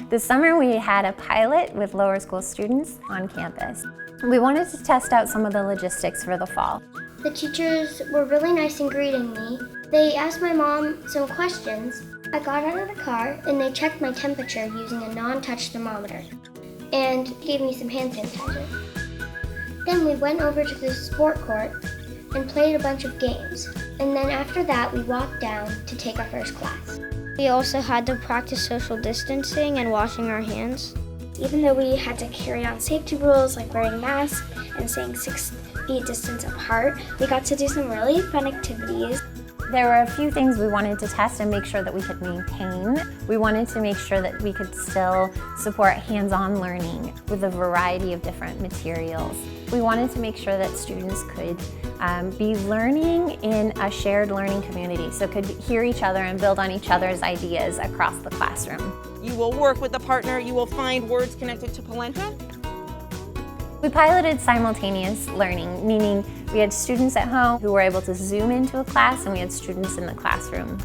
This summer we had a pilot with lower school students on campus. We wanted to test out some of the logistics for the fall. The teachers were really nice in greeting me. They asked my mom some questions. I got out of the car and they checked my temperature using a non-touch thermometer and gave me some hand sanitizer. Then we went over to the sport court and played a bunch of games. And then after that, we walked down to take our first class. We also had to practice social distancing and washing our hands. Even though we had to carry on safety rules like wearing masks and staying 6 feet distance apart, we got to do some really fun activities. There were a few things we wanted to test and make sure that we could maintain. We wanted to make sure that we could still support hands-on learning with a variety of different materials. We wanted to make sure that students could be learning in a shared learning community, so could hear each other and build on each other's ideas across the classroom. You will work with a partner, you will find words connected to polenta. We piloted simultaneous learning, meaning we had students at home who were able to zoom into a class and we had students in the classroom.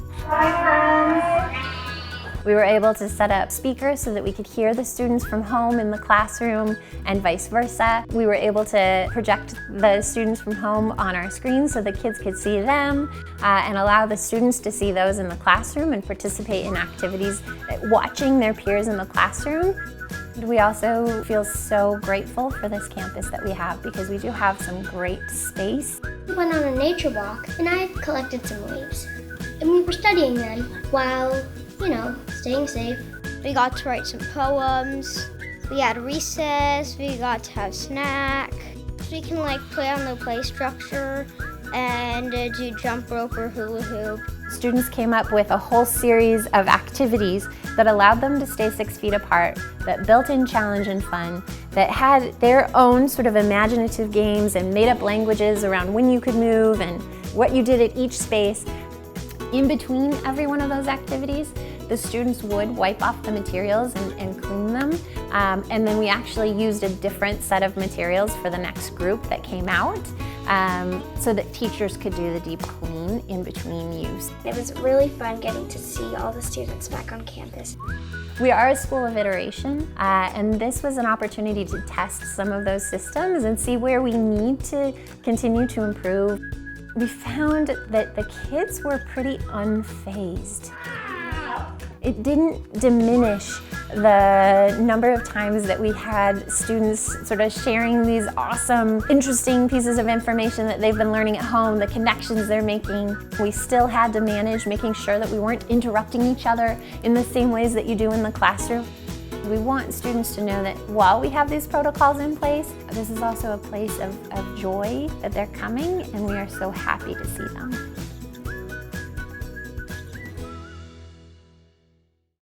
We were able to set up speakers so that we could hear the students from home in the classroom and vice versa. We were able to project the students from home on our screens so the kids could see them and allow the students to see those in the classroom and participate in activities watching their peers in the classroom. We also feel so grateful for this campus that we have because we do have some great space. We went on a nature walk and I collected some leaves. And we were studying them while, staying safe. We got to write some poems. We had recess. We got to have snack. We can play on the play structure and do jump rope or hula hoop. Students came up with a whole series of activities that allowed them to stay 6 feet apart, that built in challenge and fun, that had their own sort of imaginative games and made up languages around when you could move and what you did at each space. In between every one of those activities, the students would wipe off the materials and clean them. And then we actually used a different set of materials for the next group that came out so that teachers could do the deep clean in between use. It was really fun getting to see all the students back on campus. We are a school of iteration, and this was an opportunity to test some of those systems and see where we need to continue to improve. We found that the kids were pretty unfazed. It didn't diminish the number of times that we had students sort of sharing these awesome, interesting pieces of information that they've been learning at home, the connections they're making. We still had to manage making sure that we weren't interrupting each other in the same ways that you do in the classroom. We want students to know that while we have these protocols in place, this is also a place of joy that they're coming, and we are so happy to see them.